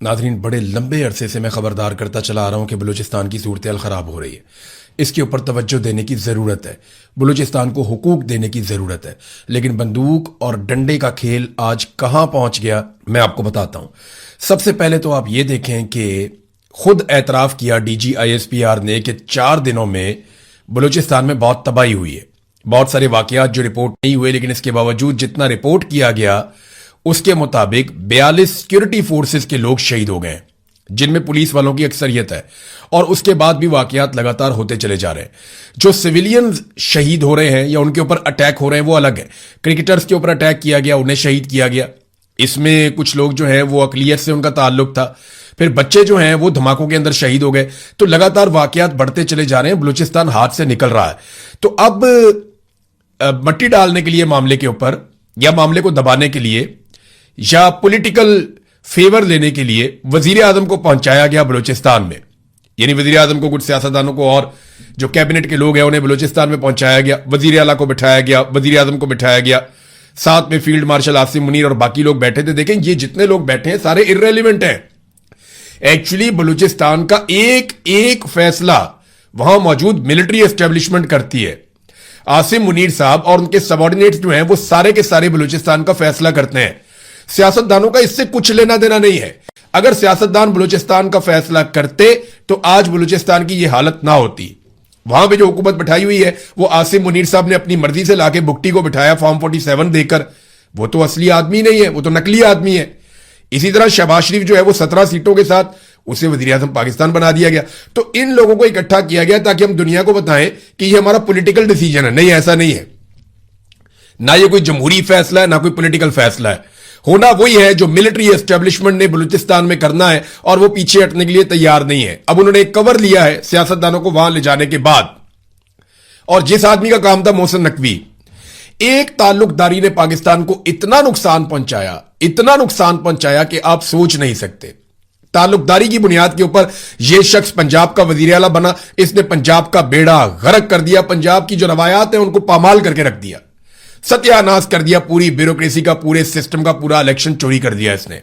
नाज़रीन, बड़े लंबे अरसे से मैं खबरदार करता चला आ रहा हूं कि बलूचिस्तान की सूरत हाल ख़राब हो रही है। इसके ऊपर तवज्जो देने की ज़रूरत है। बलूचिस्तान को हुकूक देने की ज़रूरत है। लेकिन बंदूक और डंडे का खेल आज कहां पहुंच गया, मैं आपको बताता हूं। सबसे पहले तो आप ये देखें कि खुद एतराफ़ किया DGISPR ने कि 4 दिनों में बलूचिस्तान में बहुत तबाही हुई है। बहुत सारे वाक़यात जो रिपोर्ट नहीं हुए, लेकिन इसके बावजूद जितना रिपोर्ट किया गया उसके मुताबिक 42 सिक्योरिटी फोर्सेस के लोग शहीद हो गए हैं, जिनमें पुलिस वालों की अक्सरियत है। और उसके बाद भी वाकयात लगातार होते चले जा रहे हैं। जो सिविलियंस शहीद हो रहे हैं या उनके ऊपर अटैक हो रहे हैं वो अलग है। क्रिकेटर्स के ऊपर अटैक किया गया, उन्हें शहीद किया गया। इसमें कुछ लोग जो हैं वो अकलियत से उनका ताल्लुक था। फिर बच्चे जो हैं वो धमाकों के अंदर शहीद हो गए। तो लगातार वाकयात बढ़ते चले जा रहे हैं। बलूचिस्तान हाथ से निकल रहा है। तो अब मट्टी डालने के लिए मामले के ऊपर, या मामले को दबाने के लिए, या पॉलिटिकल फेवर लेने के लिए वजीर आजम को पहुंचाया गया बलूचिस्तान में। यानी वजीर आजम को, कुछ सियासतदानों को और जो कैबिनेट के लोग हैं उन्हें बलूचिस्तान में पहुंचाया गया। वजीर आला को बिठाया गया, वजीर आजम को बिठाया गया, साथ में फील्ड मार्शल आसिम मुनीर और बाकी लोग बैठे थे। देखें, ये जितने लोग बैठे हैं सारे इर्रेलिवेंट हैं। एक्चुअली बलूचिस्तान का एक एक फैसला वहां मौजूद मिलिट्री एस्टेब्लिशमेंट करती है। आसिम मुनीर साहब और उनके सबॉर्डिनेट्स जो हैं वो सारे के सारे बलूचिस्तान का फैसला करते हैं। सियासतदानों का इससे कुछ लेना देना नहीं है। अगर सियासतदान बलूचिस्तान का फैसला करते तो आज बलूचिस्तान की यह हालत ना होती। वहां पे जो हुकूमत बिठाई हुई है वो आसिम मुनीर साहब ने अपनी मर्जी से लाके बुकटी को बिठाया फॉर्म 47 देकर। वो तो असली आदमी नहीं है, वो तो नकली आदमी है। इसी तरह शहबाज शरीफ जो है वो 17 सीटों के साथ उसे वजीर आजम पाकिस्तान बना दिया गया। तो इन लोगों को इकट्ठा किया गया ताकि हम दुनिया को बताएं कि ये हमारा पॉलिटिकल डिसीजन है। नहीं, ऐसा नहीं है। ना ये कोई जमहूरी फैसला है, ना कोई पॉलिटिकल फैसला है। होना वही है जो मिलिट्री एस्टेब्लिशमेंट ने बलूचिस्तान में करना है, और वो पीछे हटने के लिए तैयार नहीं है। अब उन्होंने एक कवर लिया है सियासतदानों को वहां ले जाने के बाद। और जिस आदमी का काम था मोहसिन नकवी, एक ताल्लुकदारी ने पाकिस्तान को इतना नुकसान पहुंचाया कि आप सोच नहीं सकते। ताल्लुकदारी की बुनियाद के ऊपर यह शख्स पंजाब का वजीर आला बना। इसने पंजाब का बेड़ा गर्क कर दिया। पंजाब की जो रवायात है उनको पामाल करके रख दिया। सत्यानाश कर दिया पूरी ब्यूरोक्रेसी का, पूरे सिस्टम का। पूरा इलेक्शन चोरी कर दिया इसने।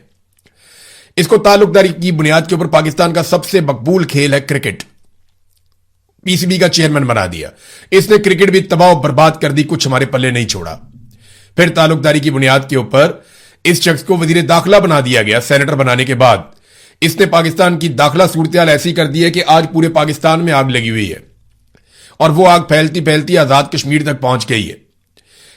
इसको ताल्लुकदारी की बुनियाद के ऊपर पाकिस्तान का सबसे मकबूल खेल है क्रिकेट। PCB का चेयरमैन बना दिया इसने। क्रिकेट भी तबाह बर्बाद कर दी, कुछ हमारे पल्ले नहीं छोड़ा। फिर ताल्लुकदारी की बुनियाद के ऊपर इस शख्स को वजीर दाखिला बना दिया गया। सेनेटर बनाने के बाद इसने पाकिस्तान की दाखिला सूरत ऐसी कर दी है कि आज पूरे पाकिस्तान में आग लगी हुई है, और वो आग फैलती फैलती आजाद कश्मीर तक पहुंच गई है।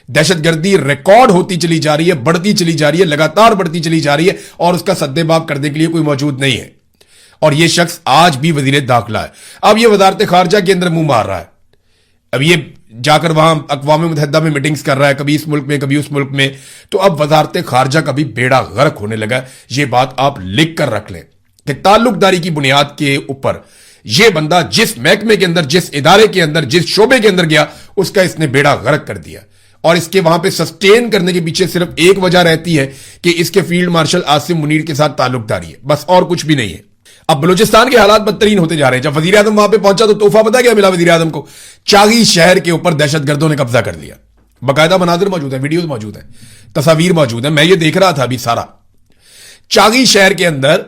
दहशतगर्दी रिकॉर्ड होती चली जा रही है, बढ़ती चली जा रही है, लगातार बढ़ती चली जा रही है, और उसका सद्देबाब करने के लिए कोई मौजूद नहीं है। और यह शख्स आज भी वजीर दाखिला है। अब यह वजारत खारजा के अंदर मुंह मार रहा है। अब ये जाकर वहां अक़वाम मुत्तहिदा में मीटिंग्स कर रहा है, कभी इस मुल्क में कभी उस मुल्क में। तो अब वजारत खारजा का भी बेड़ा गर्क होने लगा है। यह बात आप लिख कर रख लें कि ताल्लुकदारी की बुनियाद के ऊपर यह बंदा जिस महकमे के अंदर, जिस इदारे के अंदर, जिस शोबे के अंदर गया, उसका इसने बेड़ा गर्क कर दिया। और इसके वहां पे सस्टेन करने के पीछे सिर्फ एक वजह रहती है कि इसके फील्ड मार्शल आसिम मुनीर के साथ ताल्लुकदारी है, बस, और कुछ भी नहीं है। अब बलूचिस्तान के हालात बदतरीन होते जा रहे हैं। जब वजीर आजम वहां पे पहुंचा तो तोहफा पता क्या मिला वजीर आजम को? चागी शहर के ऊपर दहशतगर्दों ने कब्जा कर लिया। बाकायदा मनाजिर मौजूद है, वीडियोज मौजूद है, तस्वीर मौजूद है। मैं ये देख रहा था अभी सारा। चागी शहर के अंदर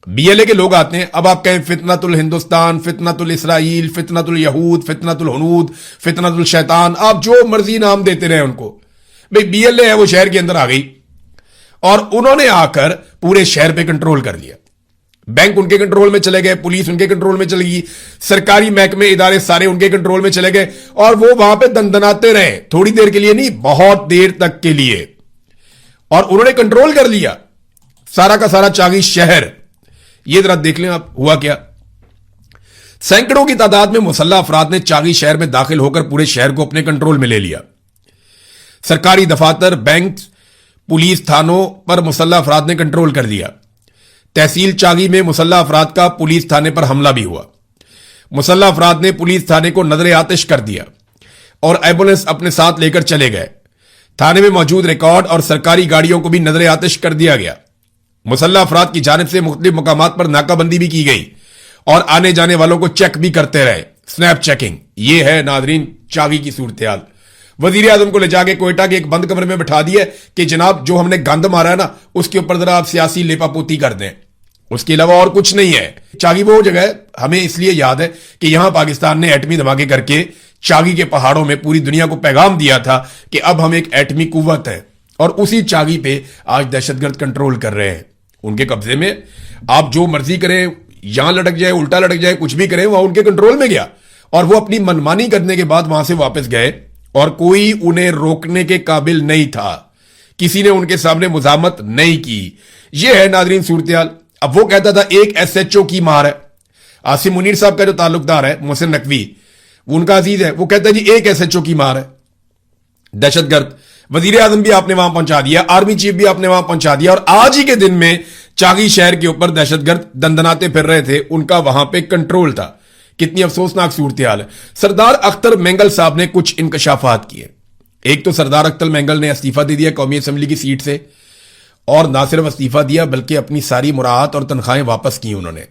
BLA के लोग आते हैं। अब आप कहें फितनतुल हिंदुस्तान, फितनतुल इसराइल, फितनतुल यहूद, फितनतुल हुनूद, फितनतुल शैतान, आप जो मर्जी नाम देते रहे उनको। भाई BLA है वो शहर के अंदर आ गई, और उन्होंने आकर पूरे शहर पे कंट्रोल कर लिया। बैंक उनके कंट्रोल में चले गए, पुलिस उनके कंट्रोल में चली गई, सरकारी महकमे इदारे सारे उनके कंट्रोल में चले गए, और वो वहां पे दंदनाते रहे। थोड़ी देर के लिए नहीं, बहुत देर तक के लिए। और उन्होंने कंट्रोल कर लिया सारा का सारा चागी शहर। ये जरा देख लें आप हुआ क्या। सैकड़ों की तादाद में मुसल्लह अफराद ने चागी शहर में दाखिल होकर पूरे शहर को अपने कंट्रोल में ले लिया। सरकारी दफातर, बैंक, पुलिस थानों पर मुसल्लह अफराद ने कंट्रोल कर दिया। तहसील चागी में मुसल्लह अफराद का पुलिस थाने पर हमला भी हुआ। मुसल्लह अफराद ने पुलिस थाने को नजर आतिश कर दिया और एम्बुलेंस अपने साथ लेकर चले गए। थाने में मौजूद रिकॉर्ड और सरकारी गाड़ियों को भी नजर आतिश कर दिया गया। मुसल्लह अफराद की जानिब से मुख्तलिफ मकामात पर नाकाबंदी भी की गई और आने जाने वालों को चेक भी करते रहे, स्नैप चेकिंग। यह है नादरीन चागी की सूरत हाल। वजीर आजम को ले जाके कोयटा के एक बंद कमरे में बिठा दिया कि जनाब जो हमने गंद मारा है ना उसके ऊपर जरा आप सियासी लेपापोती कर दें। उसके अलावा और कुछ नहीं है। चागी वो जगह हमें इसलिए याद है कि यहां पाकिस्तान ने एटमी धमाके करके चागी के पहाड़ों में पूरी दुनिया को पैगाम दिया था कि अब हम एक एटमी कुव्वत है, और उसी चागी पे आज दहशतगर्द कंट्रोल कर रहे हैं। उनके कब्जे में आप जो मर्जी करें, यहां लटक जाए, उल्टा लटक जाए, कुछ भी करें, वहां उनके कंट्रोल में गया। और वो अपनी मनमानी करने के बाद वहां से वापस गए और कोई उन्हें रोकने के काबिल नहीं था। किसी ने उनके सामने मुजामत नहीं की। यह है नाजरीन सूरत-ए-हाल। अब वो कहता था एक एसएचओ की मार है। आसिम मुनीर साहब का जो ताल्लुकदार है मोहसिन नकवी, उनका अजीज है, वो कहता है जी एक एसएचओ की मार है। दहशतगर्द वजीर आजम भी आपने वहां पहुंचा दिया, आर्मी चीफ भी आपने वहां पहुंचा दिया, और आज ही के दिन में चागी शहर के ऊपर दहशतगर्द दंदनाते फिर रहे थे, उनका वहां पे कंट्रोल था। कितनी अफसोसनाक सूरत-ए-हाल है। सरदार अख्तर मेंगल साहब ने कुछ इंकशाफात किए। एक तो सरदार अख्तर मेंगल ने इस्तीफा दे दिया कौमी असम्बली की सीट से, और ना सिर्फ इस्तीफा दिया बल्कि अपनी सारी मुराहत और तनख्वाहें वापस की उन्होंने।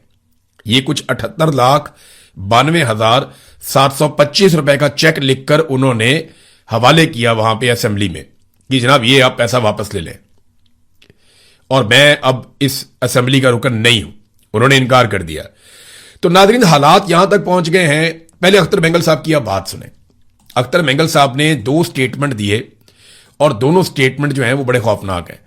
ये कुछ 78,92,725 रुपए का चेक लिखकर उन्होंने हवाले किया वहां पे असेंबली में कि जनाब ये आप पैसा वापस ले लें, और मैं अब इस असेंबली का रुकन नहीं हूं। उन्होंने इनकार कर दिया। तो नाज़रीन हालात यहां तक पहुंच गए हैं। पहले अख्तर मेंगल साहब की आप बात सुने। अख्तर मेंगल साहब ने 2 स्टेटमेंट दिए, और दोनों स्टेटमेंट जो हैं वो बड़े खौफनाक हैं।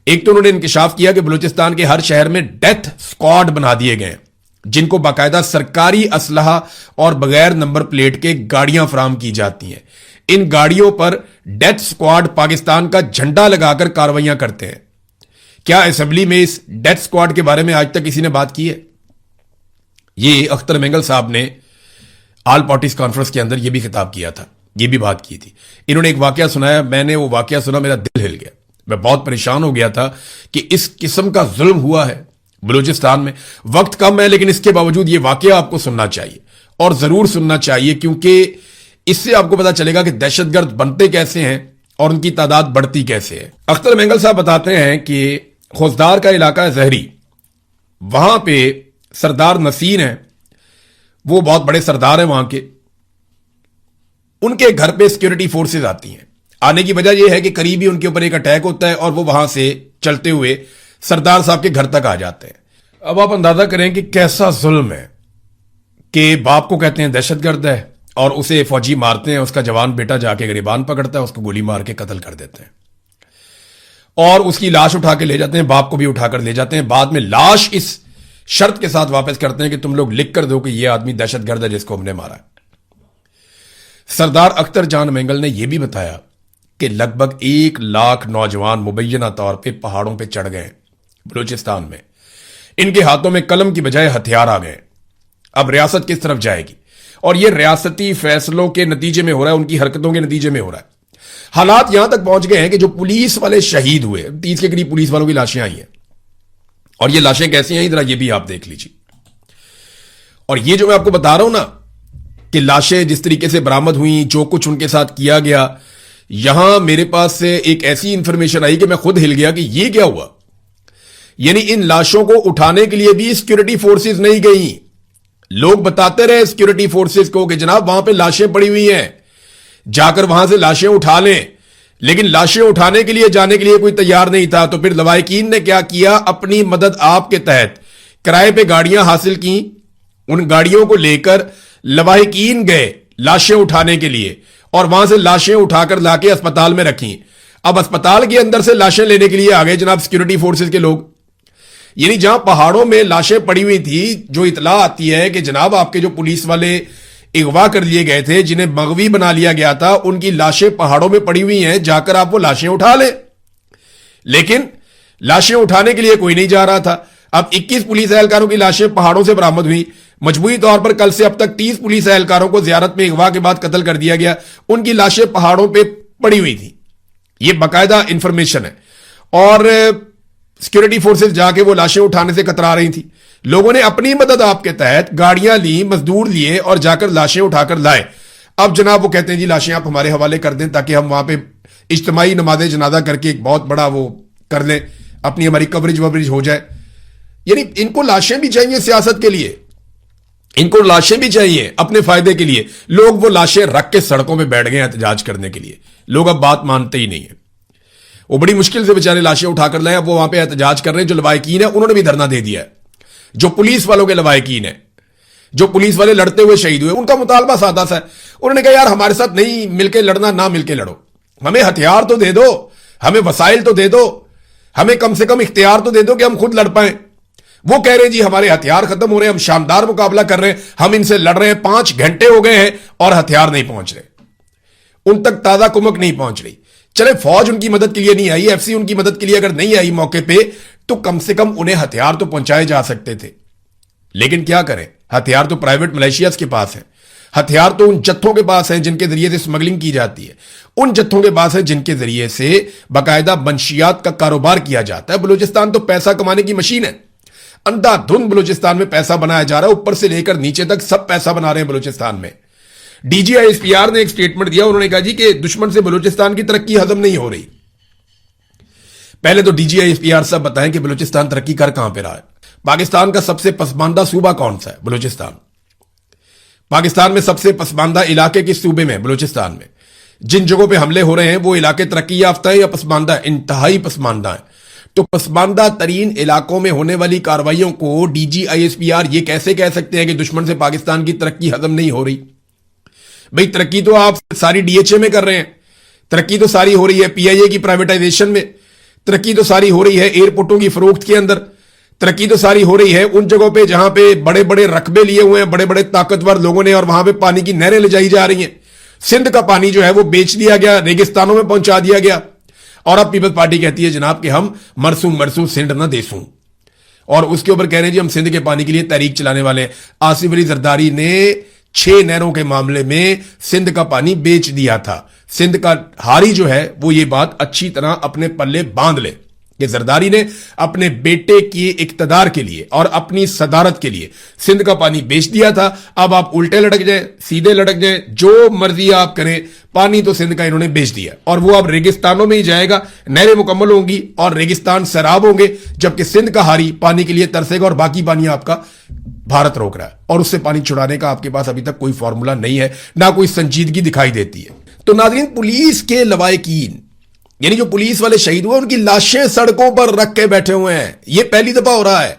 एक तो उन्होंने इंकशाफ किया कि बलूचिस्तान के हर शहर में डेथ स्क्वाड बना दिए गए, जिनको बाकायदा सरकारी असलहा और बगैर नंबर प्लेट के गाड़ियां फराम की जाती हैं। इन गाड़ियों पर डेथ स्क्वाड पाकिस्तान का झंडा लगाकर कार्रवाइयां करते हैं। क्या असेंबली में इस डेथ स्क्वाड के बारे में आज तक किसी ने बात की है? ये अख्तर मेंगल साहब ने ऑल पार्टीज कॉन्फ्रेंस के अंदर ये भी खिताब किया था, ये भी बात की थी। इन्होंने एक वाकया सुनाया, मैंने वो वाकया सुना, मेरा दिल हिल गया। मैं बहुत परेशान हो गया था कि इस किस्म का जुल्म हुआ है बलूचिस्तान में। वक्त कम है, लेकिन इसके बावजूद ये वाकया आपको सुनना चाहिए, और जरूर सुनना चाहिए, क्योंकि इससे आपको पता चलेगा कि दहशतगर्द बनते कैसे हैं और उनकी तादाद बढ़ती कैसे है। अख्तर मेंगल साहब बताते हैं कि खोजदार का इलाका है जहरी, वहां पे सरदार नसीर हैं, वो बहुत बड़े सरदार हैं वहां के। उनके घर पे सिक्योरिटी फोर्सेज आती हैं। आने की वजह यह है कि करीब ही उनके ऊपर एक अटैक होता है, और वो वहां से चलते हुए सरदार साहब के घर तक आ जाते हैं। अब आप अंदाजा करें कि कैसा जुल्म है कि बाप को कहते हैं दहशतगर्द है, और उसे फौजी मारते हैं, उसका जवान बेटा जाके गिरबान पकड़ता है, उसको गोली मार के कत्ल कर देते हैं, और उसकी लाश उठा के ले जाते हैं, बाप को भी उठाकर ले जाते हैं। बाद में लाश इस शर्त के साथ वापस करते हैं कि तुम लोग लिख कर दो कि यह आदमी दहशतगर्द है जिसको हमने मारा। सरदार अख्तर जान मेंगल ने यह भी बताया कि लगभग 1 लाख नौजवान मुबैना तौर पे पहाड़ों पे चढ़ गए बलूचिस्तान में। इनके हाथों में कलम की बजाय हथियार आ गए। अब रियासत किस तरफ जाएगी? और यह रियासती फैसलों के नतीजे में हो रहा है, उनकी हरकतों के नतीजे में हो रहा है। हालात यहां तक पहुंच गए हैं कि जो पुलिस वाले शहीद हुए, 30 के करीब पुलिस वालों की लाशें आई हैं, और ये लाशें कैसी हैं जरा ये भी आप देख लीजिए। और ये जो मैं आपको बता रहा हूं ना कि लाशें जिस तरीके से बरामद हुई, जो कुछ उनके साथ किया गया, यहां मेरे पास से एक ऐसी इंफॉर्मेशन आई कि मैं खुद हिल गया कि ये क्या हुआ। यानी इन लाशों को उठाने के लिए भी सिक्योरिटी फोर्सेस नहीं गई। लोग बताते रहे सिक्योरिटी फोर्सेस को कि जनाब वहां पे लाशें पड़ी हुई हैं, जाकर वहां से लाशें उठा लें, लेकिन लाशें उठाने के लिए जाने के लिए कोई तैयार नहीं था। तो फिर लवाहिकीन ने क्या किया? अपनी मदद आपके तहत किराए पे गाड़ियां हासिल की, उन गाड़ियों को लेकर लवाहिकीन गए लाशें उठाने के लिए, और वहां से लाशें उठाकर लाके अस्पताल में रखी। अब अस्पताल के अंदर से लाशें लेने के लिए आ गए जनाब सिक्योरिटी फोर्सेस के लोग। यानी जहां पहाड़ों में लाशें पड़ी हुई थी, जो इतला आती है कि जनाब आपके जो पुलिस वाले अगवा कर लिए गए थे, जिन्हें मगवी बना लिया गया था, उनकी लाशें पहाड़ों में पड़ी हुई हैं, जाकर आप वो लाशें उठा लें। लेकिन लाशें उठाने के लिए कोई नहीं जा रहा था। अब 21 पुलिस एहलकारों की लाशें पहाड़ों से बरामद हुई। मजबूरी तौर पर कल से अब तक 30 पुलिस एहलकारों को जियारत में अगवा के बाद कत्ल कर दिया गया। उनकी लाशें पहाड़ों पर पड़ी हुई थी। यह बाकायदा इंफॉर्मेशन है, और सिक्योरिटी फोर्सेस जाके वो लाशें उठाने से कतरा रही थी। लोगों ने अपनी मदद आपके तहत गाड़ियां ली, मजदूर लिए, और जाकर लाशें उठाकर लाए। अब जनाब वो कहते हैं जी लाशें आप हमारे हवाले कर दें ताकि हम वहां पे इज्तिमाई नमाज जनाजा करके एक बहुत बड़ा वो कर लें, अपनी हमारी कवरेज ववरेज हो जाए। यानी इनको लाशें भी चाहिए सियासत के लिए, इनको लाशें भी चाहिए अपने फायदे के लिए। लोग वो लाशें रख के सड़कों पर बैठ गए एहतजाज करने के लिए। लोग अब बात मानते ही नहीं है। वो बड़ी मुश्किल से बेचारे लाशें उठाकर लाए, अब वो वहां पे एहतजाज कर रहे हैं। जो लवाहिकीन है उन्होंने भी धरना दे दिया है। जो पुलिस वालों के लवाहिकीन है, जो पुलिस वाले लड़ते हुए शहीद हुए, उनका मुतालबा सादा सा है। उन्होंने कहा यार हमारे साथ नहीं मिलके लड़ना, ना मिलके लड़ो, हमें हथियार तो दे दो, हमें वसाइल तो दे दो, हमें कम से कम इख्तियार तो दे दो कि हम खुद लड़ पाए। वो कह रहे हैं जी हमारे हथियार खत्म हो रहे हैं, हम शानदार मुकाबला कर रहे हैं, हम इनसे लड़ रहे हैं, 5 घंटे हो गए हैं और हथियार नहीं पहुंच रहे, उन तक ताजा कुमक नहीं पहुंच रही। चले फौज उनकी मदद के लिए नहीं आई, एफसी उनकी मदद के लिए अगर नहीं आई मौके पे, तो कम से कम उन्हें हथियार तो पहुंचाए जा सकते थे। लेकिन क्या करें, हथियार तो प्राइवेट मलेशियाज के पास है, हथियार तो उन जत्थों के पास है जिनके जरिए से स्मगलिंग की जाती है, उन जत्थों के पास है जिनके जरिए से बाकायदा मंशियात का कारोबार किया जाता है। बलूचिस्तान तो पैसा कमाने की मशीन है, अंधाधुंध बलूचिस्तान में पैसा बनाया जा रहा है, ऊपर से लेकर नीचे तक सब पैसा बना रहे हैं बलूचिस्तान में। डीजीआईएसपीआर ने एक स्टेटमेंट दिया, उन्होंने कहा जी कि दुश्मन से बलूचिस्तान की तरक्की हजम नहीं हो रही। पहले तो डीजीआईएसपीआर साहब बताएं कि बलूचिस्तान तरक्की कर कहां पे रहा है। पाकिस्तान का सबसे पसमानदा सूबा कौन सा है? बलूचिस्तान। पाकिस्तान में सबसे पसमानदा इलाके किस सूबे में? बलूचिस्तान में। जिन जगहों पे हमले हो रहे हैं वो इलाके तरक्की याफ्ता है या पसमानदा? इंतहाई पसमानदा है। तो पसमानदा तरीन इलाकों में होने वाली कार्रवाइयों को डीजीआईएसपीआर ये कैसे कह सकते हैं कि दुश्मन से पाकिस्तान की तरक्की हजम नहीं हो रही? भाई तरक्की तो आप सारी डीएचए में कर रहे हैं, तरक्की तो सारी हो रही है पीआईए की प्राइवेटाइजेशन में, तरक्की तो सारी हो रही है एयरपोर्टों की फरोख्त के अंदर, तरक्की तो सारी हो रही है उन जगहों पे जहां पे बड़े बड़े रकबे लिए हुए हैं बड़े बड़े ताकतवर लोगों ने, और वहां पे पानी की नहरें ले जाई जा रही हैं। सिंध का पानी जो है वो बेच दिया गया, रेगिस्तानों में पहुंचा दिया गया, और अब पीपल्स पार्टी कहती है जनाब कि हम मरसू सिंध ना देसूं, और उसके ऊपर कह रहे हैं जी हम सिंध के पानी के लिए तहरीक चलाने वाले हैं। आसिफ अली जरदारी ने 6 नहरों के मामले में सिंध का पानी बेच दिया था। सिंध का हारी जो है वो ये बात अच्छी तरह अपने पल्ले बांध ले कि जरदारी ने अपने बेटे की इक्तदार के लिए और अपनी सदारत के लिए सिंध का पानी बेच दिया था। अब आप उल्टे लटक जाए, सीधे लटक जाए, जो मर्जी आप करें, पानी तो सिंध का इन्होंने बेच दिया, और वो अब रेगिस्तानों में ही जाएगा, नहरें मुकम्मल होंगी और रेगिस्तान सैराब होंगे, जबकि सिंध का हारी पानी के लिए तरसेगा और बाकी पानी आपका भारत रोक रहा है, और उससे पानी छुड़ाने का आपके पास अभी तक कोई फॉर्मूला नहीं है, ना कोई संजीदगी दिखाई देती है। तो नाज़रीन, पुलिस के लवाहिकीन यानी जो पुलिस वाले शहीद हुए उनकी लाशें सड़कों पर रख के बैठे हुए हैं, यह पहली दफा हो रहा है।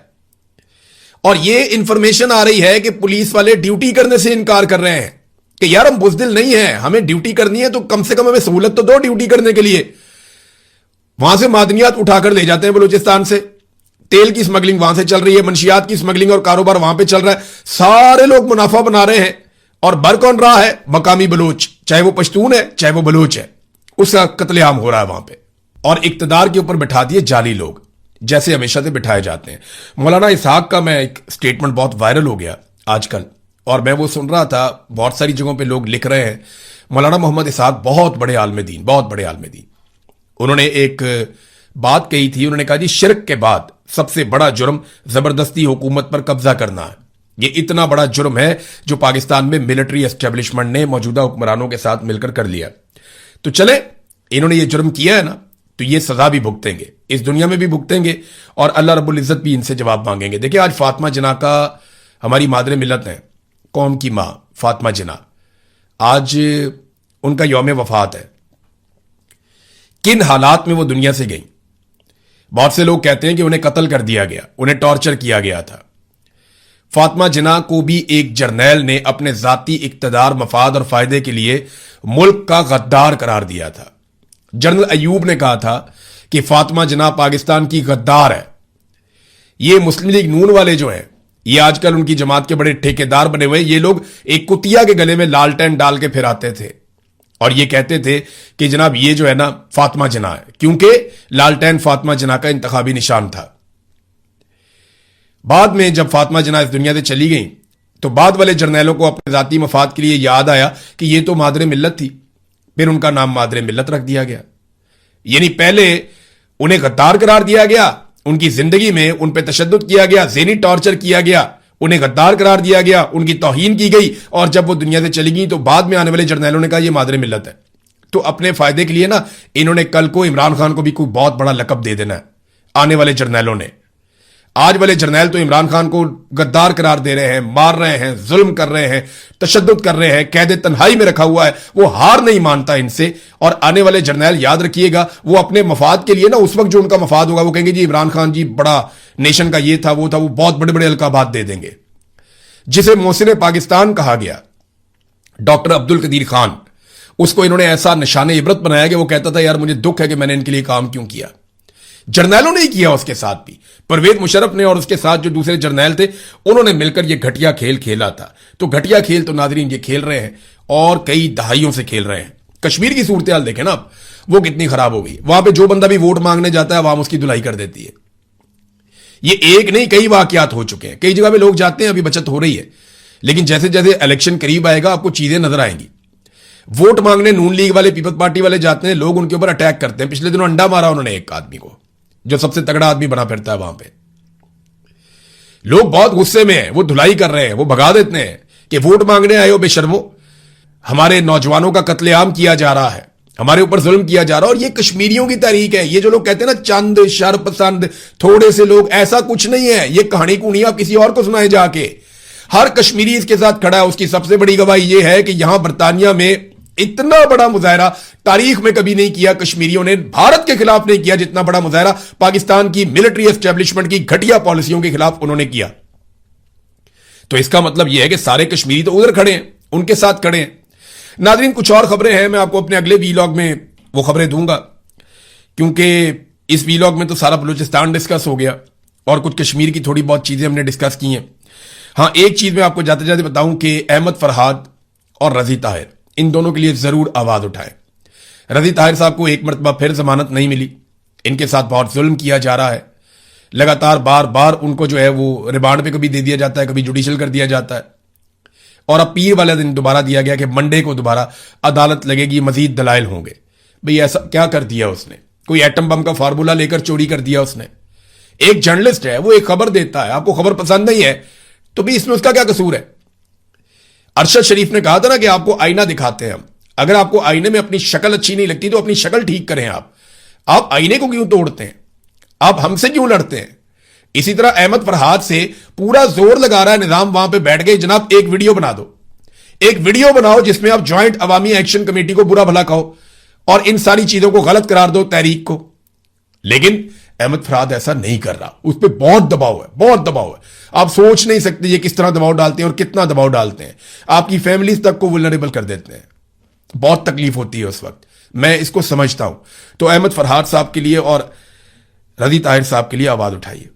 और यह इंफॉर्मेशन आ रही है कि पुलिस वाले ड्यूटी करने से इनकार कर रहे हैं कि यार हम बुज़दिल नहीं है, हमें ड्यूटी करनी है तो कम से कम हमें सहूलत तो दो ड्यूटी करने के लिए। वहां से मादनियात उठाकर ले जाते हैं बलूचिस्तान से, तेल की स्मगलिंग वहां से चल रही है, मंशियात की स्मगलिंग और कारोबार वहां पे चल रहा है, सारे लोग मुनाफा बना रहे हैं, और बर कौन रहा है? मकामी बलूच, चाहे वो पश्तून है चाहे वो बलूच है, उसका कत्लेआम हो रहा है वहां पे। और इक्तदार के ऊपर बिठा दिए जाली लोग, जैसे हमेशा से बिठाए जाते हैं। मौलाना इसहाक का मैं एक स्टेटमेंट बहुत वायरल हो गया आजकल, और मैं वो सुन रहा था, बहुत सारी जगहों पे लोग लिख रहे हैं मौलाना मोहम्मद इसहाक बहुत बड़े आलिम दीन, बहुत बड़े आलिम दीन। उन्होंने एक बात कही थी, उन्होंने कहा जी शिर्क के बाद सबसे बड़ा जुर्म जबरदस्ती हुकूमत पर कब्जा करना है। ये इतना बड़ा जुर्म है जो पाकिस्तान में मिलिट्री एस्टेब्लिशमेंट ने मौजूदा हुक्मरानों के साथ मिलकर कर लिया। तो चले, इन्होंने ये जुर्म किया है ना, तो ये सजा भी भुगतेंगे, इस दुनिया में भी भुगतेंगे, और अल्लाह रब्बुल इज्जत भी इनसे जवाब मांगेंगे। देखिए आज फातिमा जिन्ना का, हमारी मादरे मिल्लत है, कौम की मां फातिमा जिन्ना, आज उनका यौम वफात है। किन हालात में वो दुनिया से गई? बहुत से लोग कहते हैं कि उन्हें कत्ल कर दिया गया, उन्हें टॉर्चर किया गया था। फातिमा जिन्ना को भी एक जर्नैल ने अपने जाती इक्तदार, मफाद और फायदे के लिए मुल्क का गद्दार करार दिया था। जनरल अयूब ने कहा था कि फातिमा जिन्ना पाकिस्तान की गद्दार है। ये मुस्लिम लीग नून वाले जो हैं, ये आजकल उनकी जमात के बड़े ठेकेदार बने हुए, ये लोग एक कुतिया के गले में लालटेन डाल के फिराते थे और ये कहते थे कि जनाब ये जो है ना फातिमा जिन्ना है, क्योंकि लालटेन फातिमा जिन्ना का इंतखाबी निशान था। बाद में जब फातिमा जिन्ना इस दुनिया से चली गई तो बाद वाले जर्नैलों को अपने जाती मफाद के लिए याद आया कि ये तो मादरे मिल्लत थी, फिर उनका नाम मादरे मिल्लत रख दिया गया। यानी पहले उन्हें गद्दार करार दिया गया, उनकी जिंदगी में उन पर तशद्दुद किया गया, ज़हनी टॉर्चर किया गया, उन्हें गद्दार करार दिया गया, उनकी तौहीन की गई, और जब वो दुनिया से चली गई तो बाद में आने वाले जर्नैलों ने कहा यह मादरे मिल्लत है। तो अपने फायदे के लिए ना इन्होंने कल को इमरान खान को भी कोई बहुत बड़ा लकब दे देना है, आने वाले जर्नैलों ने। आज वाले जर्नैल तो इमरान खान को गद्दार करार दे रहे हैं, मार रहे हैं, जुल्म कर रहे हैं, तशद्दुद कर रहे हैं, कैद तन्हाई में रखा हुआ है। वो हार नहीं मानता इनसे। और आने वाले जर्नैल याद रखिएगा, वो अपने मफाद के लिए ना, उस वक्त जो उनका मफाद होगा वो कहेंगे जी इमरान खान जी बड़ा नेशन का ये था वो था, वो बहुत बड़े बड़े अलकाबात दे देंगे। जिसे मोहसिन पाकिस्तान कहा गया, डॉक्टर अब्दुल कदीर खान, उसको इन्होंने ऐसा निशाने इबरत बनाया कि वो कहता था यार मुझे दुख है कि मैंने इनके लिए काम क्यों किया। जर्नैलों ने ही किया उसके साथ भी, परवेज मुशर्रफ ने और उसके साथ जो दूसरे जर्नैल थे उन्होंने मिलकर ये घटिया खेल खेला था। तो घटिया खेल तो नाजरीन ये खेल रहे हैं और कई दहाइयों से खेल रहे हैं। कश्मीर की सूरत हाल देखें ना आप, वो कितनी खराब हो गई। वहां पे जो बंदा भी वोट मांगने जाता है आवाम उसकी धुलाई कर देती है। ये एक नहीं कई वाकयात हो चुके हैं। कई जगह पे लोग जाते हैं, अभी बचत हो रही है, लेकिन जैसे जैसे इलेक्शन करीब आएगा आपको चीजें नजर आएंगी। वोट मांगने नून लीग वाले, पीपल्स पार्टी वाले जाते हैं, लोग उनके ऊपर अटैक करते हैं। पिछले दिनों अंडा मारा उन्होंने एक आदमी को, जो सबसे तगड़ा आदमी बना फिरता है वहां पे। लोग बहुत गुस्से में हैं, वो धुलाई कर रहे हैं, वो भगा देते हैं कि वोट मांगने आए हो बेशर्मो, हमारे नौजवानों का कत्लेआम किया जा रहा है, हमारे ऊपर जुल्म किया जा रहा है। और ये कश्मीरियों की तहरीक है। ये जो लोग कहते हैं ना चंद शर पसंद थोड़े से लोग, ऐसा कुछ नहीं है। ये कहानी कूनी आप किसी और को सुनाए जाके। हर कश्मीरी इसके साथ खड़ा है। उसकी सबसे बड़ी गवाही ये है कि यहां बरतानिया में इतना बड़ा मुजाहरा तारीख में कभी नहीं किया कश्मीरियों ने, भारत के खिलाफ नहीं किया जितना बड़ा मुजाहरा पाकिस्तान की मिलिट्री एस्टेब्लिशमेंट की घटिया पॉलिसियों के खिलाफ उन्होंने किया। तो इसका मतलब यह है कि सारे कश्मीरी तो उधर खड़े हैं, उनके साथ खड़े हैं। नाज़रीन कुछ और खबरें हैं, मैं आपको अपने अगले वीलॉग में वो खबरें दूंगा, क्योंकि इस वीलॉग में तो सारा बलूचिस्तान डिस्कस हो गया और कुछ कश्मीर की थोड़ी बहुत चीजें हमने डिस्कस की हैं। हां, एक चीज मैं आपको जाते जाते बताऊं कि अहमद फरहाद और रजी ताहिर, इन दोनों के लिए जरूर आवाज उठाएं। रजी ताहिर साहब को एक मरतबा फिर जमानत नहीं मिली। इनके साथ बहुत जुल्म किया जा रहा है। लगातार बार बार उनको जो है वो रिमांड पे कभी दे दिया जाता है, कभी जुडिशल कर दिया जाता है। और अब पीर वाले दिन दोबारा दिया गया कि मंडे को दोबारा अदालत लगेगी, मजीद दलाइल होंगे। भाई ऐसा क्या कर दिया उसने? कोई एटम बम का फार्मूला लेकर चोरी कर दिया उसने? एक जर्नलिस्ट है, वो एक खबर देता है, आपको खबर पसंद नहीं है तो भी इसमें उसका क्या कसूर है? अरशद शरीफ ने कहा था ना कि आपको आईना दिखाते हैं हम, अगर आपको आईने में अपनी शक्ल अच्छी नहीं लगती तो अपनी शक्ल ठीक करें। आप आईने को क्यों तोड़ते हैं? आप हमसे क्यों लड़ते हैं? इसी तरह अहमद फरहाद से पूरा जोर लगा रहा है निजाम, वहां पे बैठ गए, जनाब एक वीडियो बना दो, एक वीडियो बनाओ जिसमें आप ज्वाइंट अवामी एक्शन कमेटी को बुरा भला कहो और इन सारी चीजों को गलत करार दो तहरीक को। लेकिन अहमद फरहाद ऐसा नहीं कर रहा, उस पर बहुत दबाव है, बहुत दबाव है। आप सोच नहीं सकते ये किस तरह दबाव डालते हैं और कितना दबाव डालते हैं। आपकी फैमिलीज तक को वुलनरेबल कर देते हैं। बहुत तकलीफ होती है उस वक्त, मैं इसको समझता हूं। तो अहमद फरहाद साहब के लिए और रजी ताहिर साहब के लिए आवाज उठाइए।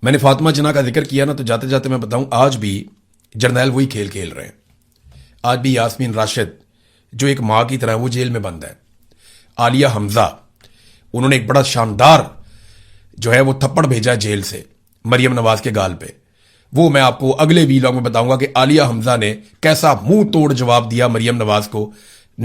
मैंने फातिमा जिन्ना का जिक्र किया ना, तो जाते जाते मैं बताऊं, आज भी जर्नैल वही खेल खेल रहे हैं। आज भी यास्मीन राशिद जो एक मां की तरह वो जेल में बंद है। आलिया हमजा, उन्होंने एक बड़ा शानदार जो है वो थप्पड़ भेजा जेल से मरियम नवाज के गाल पे। वो मैं आपको अगले वीलॉग में बताऊंगा कि आलिया हमजा ने कैसा मुंह तोड़ जवाब दिया मरियम नवाज को